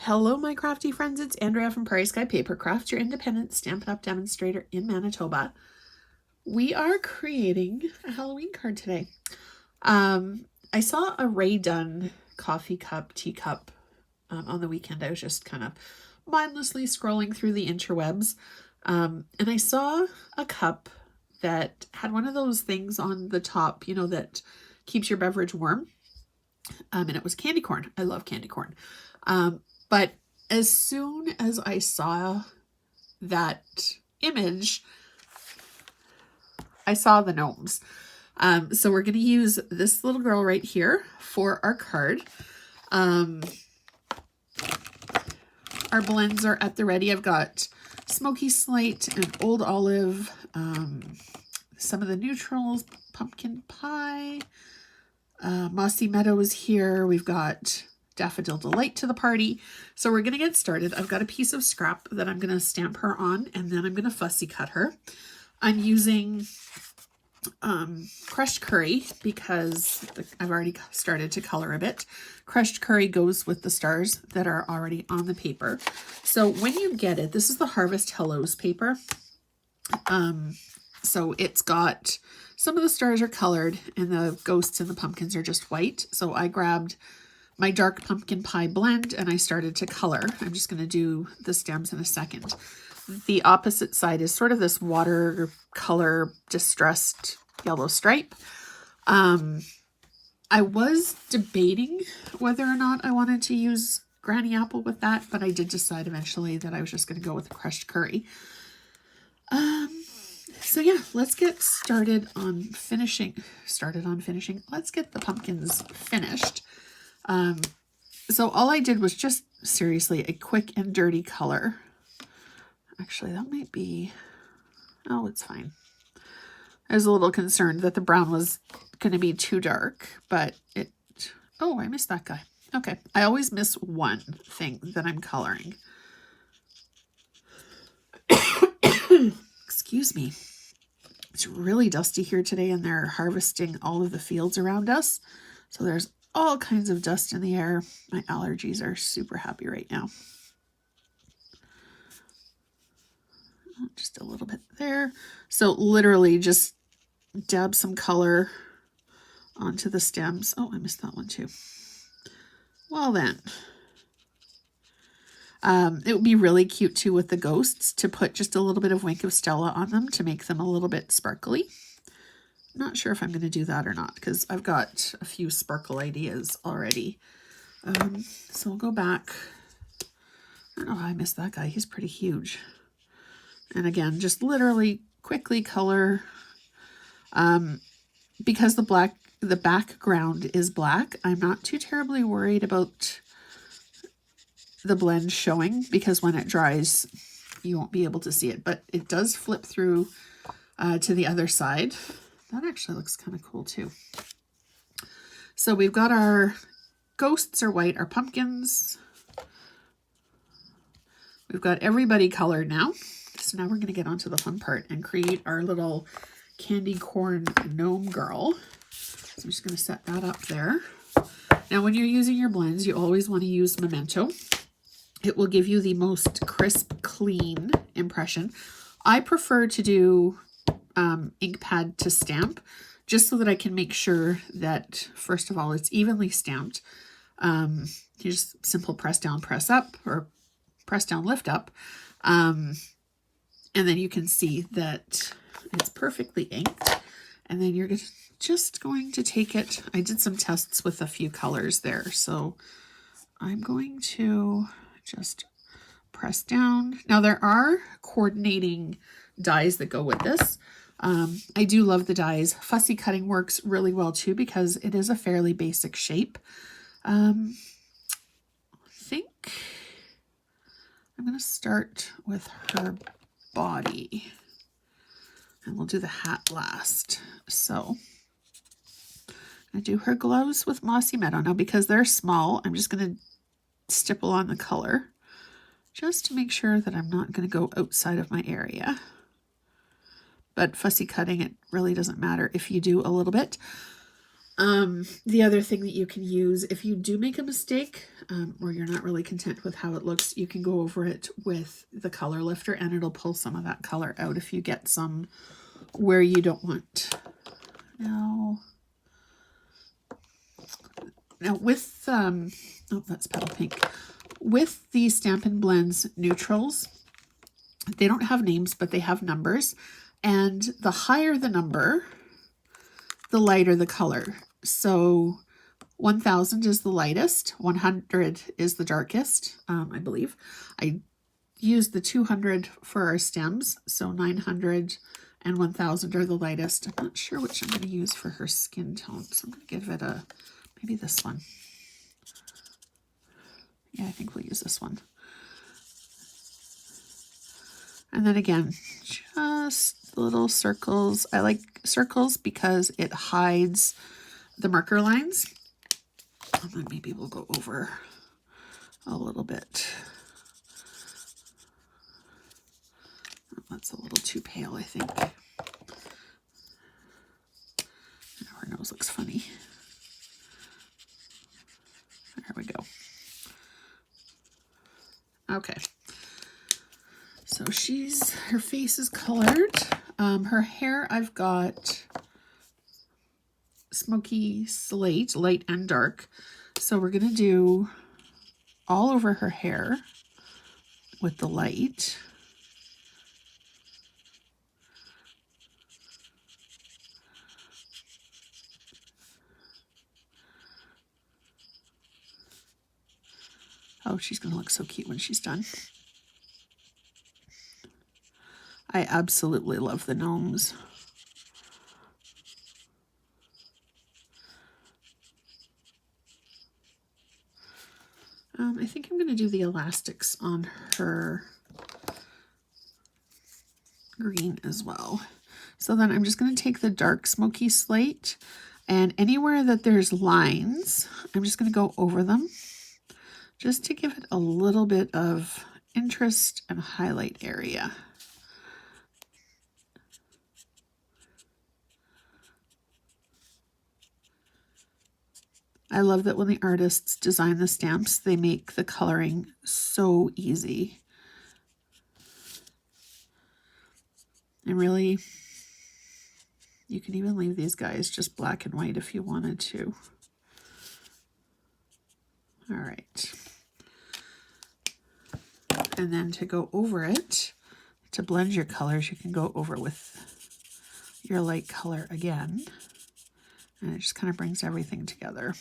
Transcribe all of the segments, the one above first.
Hello, my crafty friends. It's Andrea from Prairie Sky Papercraft, your independent Stampin' Up! Demonstrator in Manitoba. We are creating a Halloween card today. I saw a Rae Dunn coffee cup, teacup on the weekend. I was just kind of mindlessly scrolling through the interwebs, and I saw a cup that had one of those things on the top, you know, that keeps your beverage warm, and it was candy corn. I love candy corn. But as soon as I saw that image, I saw the gnomes. So we're going to use this little girl right here for our card. Our blends are at the ready. I've got Smoky Slate and Old Olive, some of the neutrals, Pumpkin Pie, Mossy Meadow is here. We've got Daffodil Delight to the party. So we're going to get started. I've got a piece of scrap that I'm going to stamp her on, and then I'm going to fussy cut her. I'm using crushed curry because I've already started to color a bit. Crushed curry goes with the stars that are already on the paper. So when you get it, this is the Harvest Hellos paper. So it's got, some of the stars are colored and the ghosts and the pumpkins are just white. So I grabbed my dark pumpkin pie blend and I started to color. I'm just going to do the stems in a second. The opposite side is sort of this watercolor distressed yellow stripe. I was debating whether or not I wanted to use Granny Apple with that, but I did decide eventually that I was just going to go with crushed curry. So yeah, let's get started on finishing. Let's get the pumpkins finished. So all I did was just seriously a quick and dirty color. Actually, that might be, oh, it's fine. I was a little concerned that the brown was going to be too dark, but it, oh, I missed that guy. Okay, I always miss one thing that I'm coloring. Excuse me. It's really dusty here today, and they're harvesting all of the fields around us. So there's all kinds of dust in the air. My allergies are super happy right now. Just a little bit there. So literally just dab some color onto the stems. Oh, I missed that one too. Well then, it would be really cute too with the ghosts to put just a little bit of Wink of Stella on them to make them a little bit sparkly. Not sure if I'm going to do that or not because I've got a few sparkle ideas already. So we'll go back. I don't know how I missed that guy. He's pretty huge. And again, just literally quickly color. Because the background is black, I'm not too terribly worried about the blend showing because when it dries, you won't be able to see it. But it does flip through to the other side. That actually looks kind of cool too. So we've got our ghosts are white, our pumpkins. We've got everybody colored now. So now we're going to get onto the fun part and create our little candy corn gnome girl. So I'm just going to set that up there. Now when you're using your blends, you always want to use Memento. It will give you the most crisp, clean impression. I prefer to do ink pad to stamp, just so that I can make sure that, first of all, it's evenly stamped. You just simple press down, press up, or press down, lift up. And then you can see that it's perfectly inked. And then you're just going to take it. I did some tests with a few colors there. So I'm going to just press down. Now there are coordinating dies that go with this. I do love the dies. Fussy cutting works really well too because it is a fairly basic shape. I think I'm going to start with her body and we'll do the hat last. So I do her gloves with Mossy Meadow. Now because they're small, I'm just going to stipple on the color just to make sure that I'm not going to go outside of my area. But fussy cutting, it really doesn't matter if you do a little bit. The other thing that you can use if you do make a mistake or you're not really content with how it looks, you can go over it with the color lifter and it'll pull some of that color out if you get some where you don't want. Now with, oh, that's Petal Pink. With the Stampin Blends neutrals, they don't have names, but they have numbers. And the higher the number, the lighter the color. So 1000 is the lightest, 100 is the darkest, I believe. I used the 200 for our stems, so 900 and 1000 are the lightest. I'm not sure which I'm going to use for her skin tone, so I'm going to give it a, maybe this one. Yeah, I think we'll use this one. And then again, just little circles. I like circles because it hides the marker lines. And then maybe we'll go over a little bit. Oh, that's a little too pale, I think. Now her nose looks funny. There we go. Okay. So her face is colored. Her hair, I've got smoky slate, light and dark. So we're going to do all over her hair with the light. Oh, she's going to look so cute when she's done. I absolutely love the gnomes. I think I'm going to do the elastics on her green as well. So then I'm just going to take the dark smoky slate, and anywhere that there's lines, I'm just going to go over them just to give it a little bit of interest and highlight area. I love that when the artists design the stamps, they make the coloring so easy. And really, you can even leave these guys just black and white if you wanted to. All right. And then to go over it, to blend your colors, you can go over with your light color again. And it just kind of brings everything together.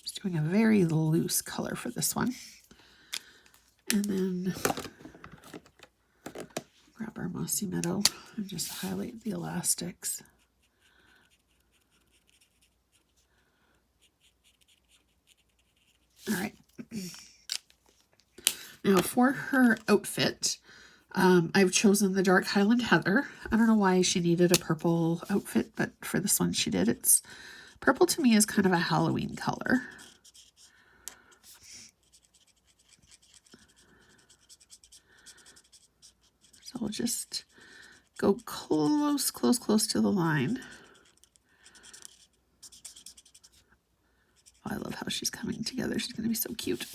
Just doing a very loose color for this one. And then grab our Mossy Meadow and just highlight the elastics. All right. Now for her outfit, I've chosen the dark Highland Heather. I don't know why she needed a purple outfit, but for this one she did. It's purple to me is kind of a Halloween color. So we'll just go close, close, close to the line. Oh, I love how she's coming together. She's going to be so cute.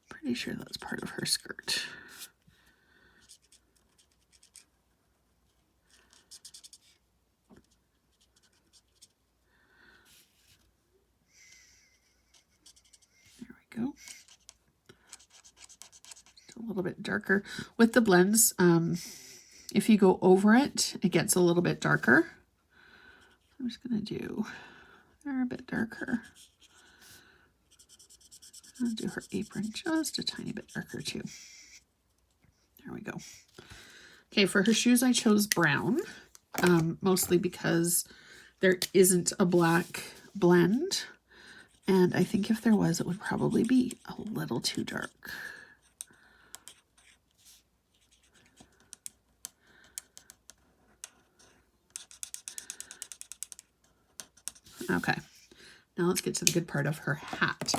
Pretty sure that's part of her skirt. There we go. Just a little bit darker. With the blends, if you go over it, it gets a little bit darker. I'm just going to do her a bit darker. I'll do her apron just a tiny bit darker too. There we go. Okay, for her shoes I chose brown, mostly because there isn't a black blend. And I think if there was, it would probably be a little too dark. Okay, now let's get to the good part of her hat.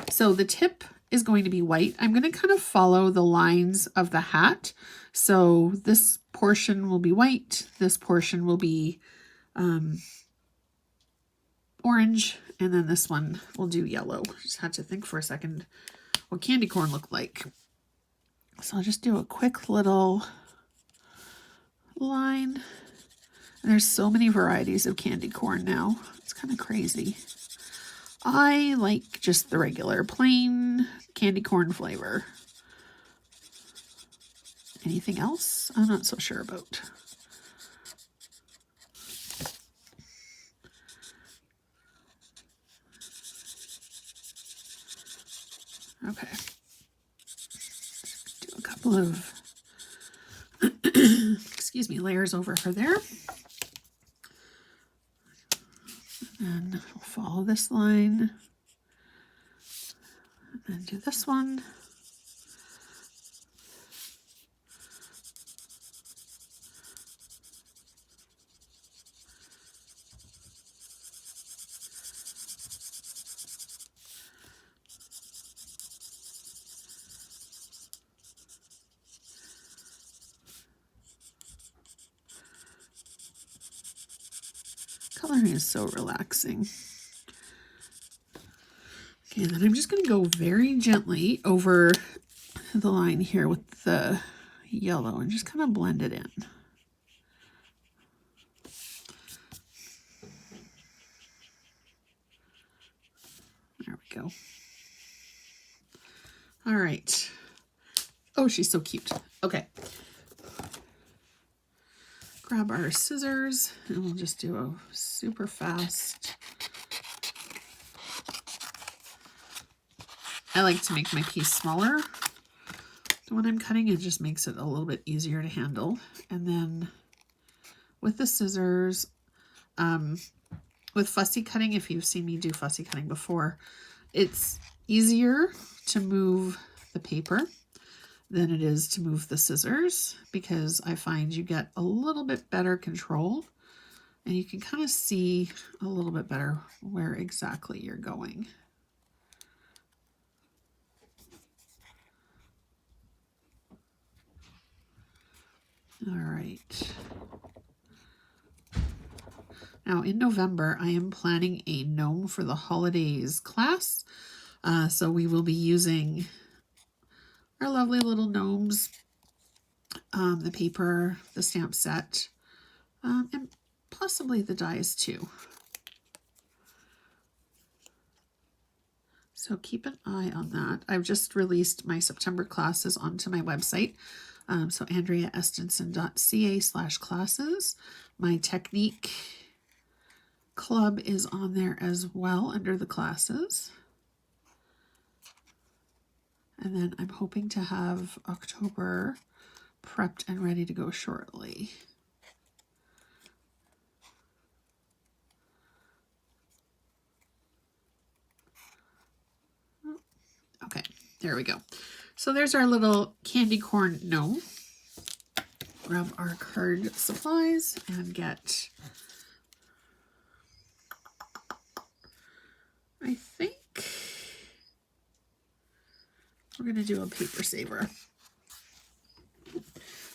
So the tip is going to be white. I'm going to kind of follow the lines of the hat. So this portion will be white, this portion will be orange, and then this one will do yellow. Just had to think for a second what candy corn looked like. So I'll just do a quick little line. And there's so many varieties of candy corn now. It's kind of crazy. I like just the regular plain candy corn flavor. Anything else? I'm not so sure about. Okay. Do a couple of excuse me, layers over her there. And we'll follow this line. And then do this one. Coloring is so relaxing. Okay, then I'm just going to go very gently over the line here with the yellow and just kind of blend it in. There we go. All right. Oh, she's so cute. Okay. Grab our scissors and we'll just do a super fast. I like to make my piece smaller when I'm cutting. It just makes it a little bit easier to handle. And then with the scissors, with fussy cutting, if you've seen me do fussy cutting before, it's easier to move the paper than it is to move the scissors, because I find you get a little bit better control and you can kind of see a little bit better where exactly you're going. All right. Now in November, I am planning a Gnome for the Holidays class. So we will be using our lovely little gnomes, the paper, the stamp set, and possibly the dies too. So keep an eye on that. I've just released my September classes onto my website. So andreaestenson.ca/classes. My technique club is on there as well under the classes. And then I'm hoping to have October prepped and ready to go shortly. Okay, there we go. So there's our little candy corn gnome. Grab our card supplies and get, I think we're going to do a paper saver.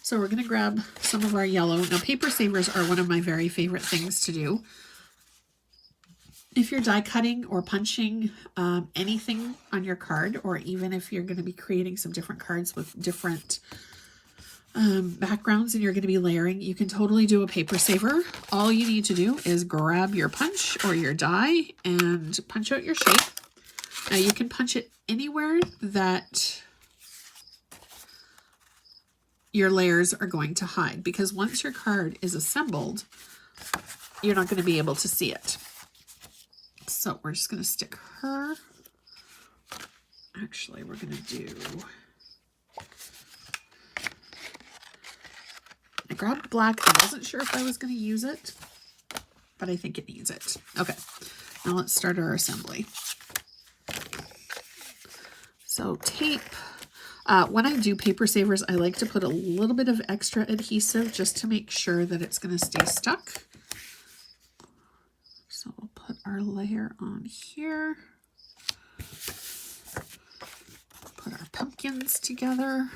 So we're going to grab some of our yellow. Now paper savers are one of my very favorite things to do. If you're die cutting or punching anything on your card, or even if you're going to be creating some different cards with different backgrounds and you're going to be layering, you can totally do a paper saver. All you need to do is grab your punch or your die and punch out your shape. Now you can punch it anywhere that your layers are going to hide, because once your card is assembled, you're not going to be able to see it. So we're just going to stick her. Actually, we're going to do, I grabbed black. I wasn't sure if I was going to use it, but I think it needs it. Okay, now let's start our assembly. So tape. When I do paper savers, I like to put a little bit of extra adhesive just to make sure that it's going to stay stuck. So we'll put our layer on here. Put our pumpkins together.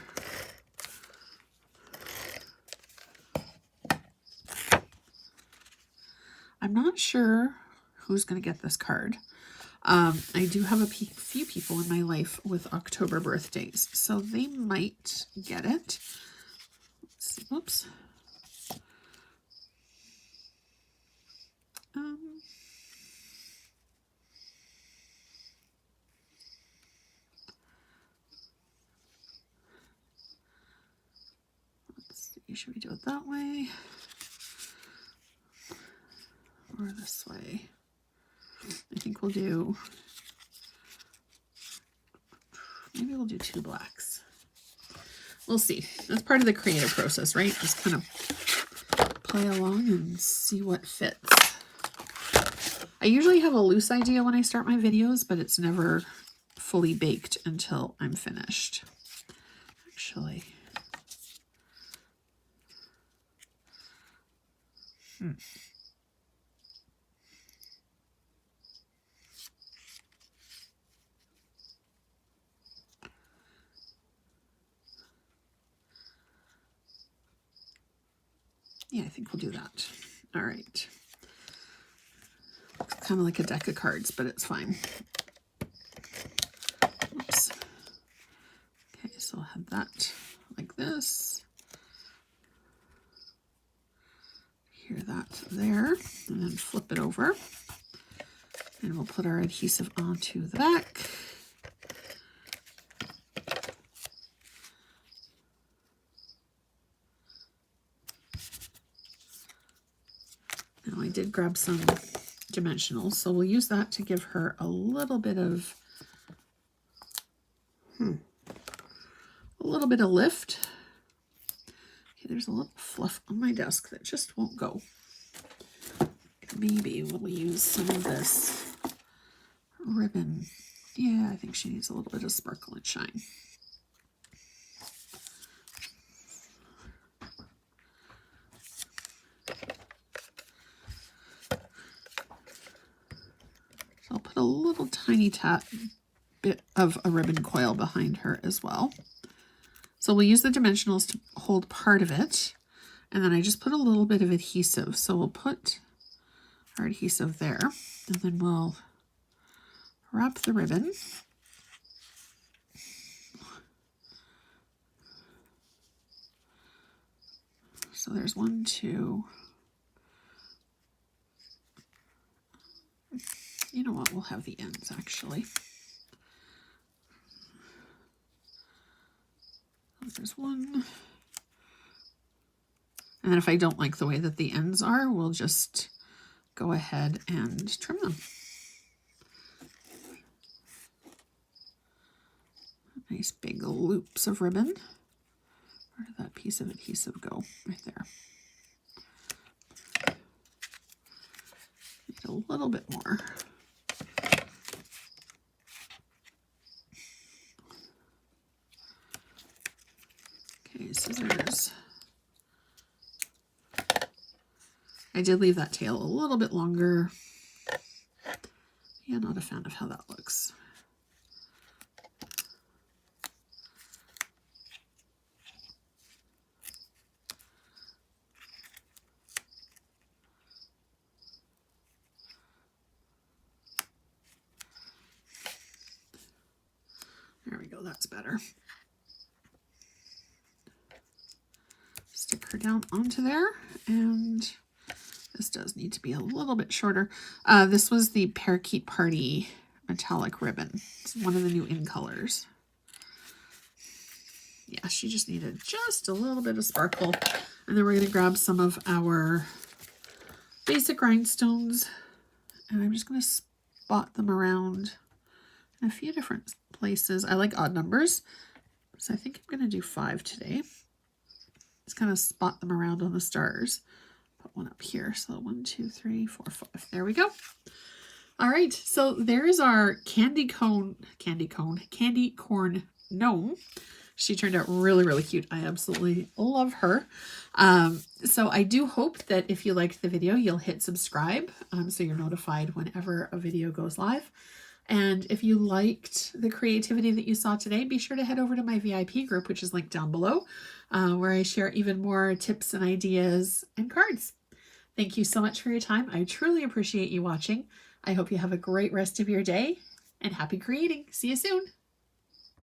I'm not sure who's going to get this card. I do have a few people in my life with October birthdays, so they might get it. Let's see. Whoops. Let's see. Should we do it that way or this way? I think we'll do, maybe we'll do 2 blacks. We'll see. That's part of the creative process, right? Just kind of play along and see what fits. I usually have a loose idea when I start my videos, but it's never fully baked until I'm finished. Actually. Yeah, I think we'll do that. All right. It's kind of like a deck of cards, but it's fine. Oops. Okay, so I'll have that like this. Here, that there, and then flip it over. And we'll put our adhesive onto the back. Now I did grab some dimensionals, so we'll use that to give her a little bit of lift. Okay, there's a little fluff on my desk that just won't go. Maybe we'll use some of this ribbon. Yeah, I think she needs a little bit of sparkle and shine. So I'll put a little tiny bit of a ribbon coil behind her as well. So we'll use the dimensionals to hold part of it. And then I just put a little bit of adhesive. So we'll put our adhesive there. And then we'll wrap the ribbon. So there's 1, 2. You know what? We'll have the ends actually. There's 1. And then if I don't like the way that the ends are, we'll just go ahead and trim them. Nice big loops of ribbon. Where did that piece of adhesive go? Right there. Need a little bit more. Okay, scissors. I did leave that tail a little bit longer. Yeah, not a fan of how that looks. There we go, that's better. Stick her down onto there, and this does need to be a little bit shorter. This was the Parakeet Party metallic ribbon. It's one of the new in colors. Yeah, she just needed just a little bit of sparkle. And then we're going to grab some of our basic rhinestones, and I'm just going to spot them around in a few different places. I like odd numbers, so I think I'm going to do 5 today. Just kind of spot them around on the stars. Put one up here. So 1, 2, 3, 4, 5. There we go. All right. So there's our candy corn gnome. She turned out really, really cute. I absolutely love her. So I do hope that if you liked the video, you'll hit subscribe so you're notified whenever a video goes live. And if you liked the creativity that you saw today, be sure to head over to my VIP group, which is linked down below, where I share even more tips and ideas and cards. Thank you so much for your time. I truly appreciate you watching. I hope you have a great rest of your day and happy creating. See you soon.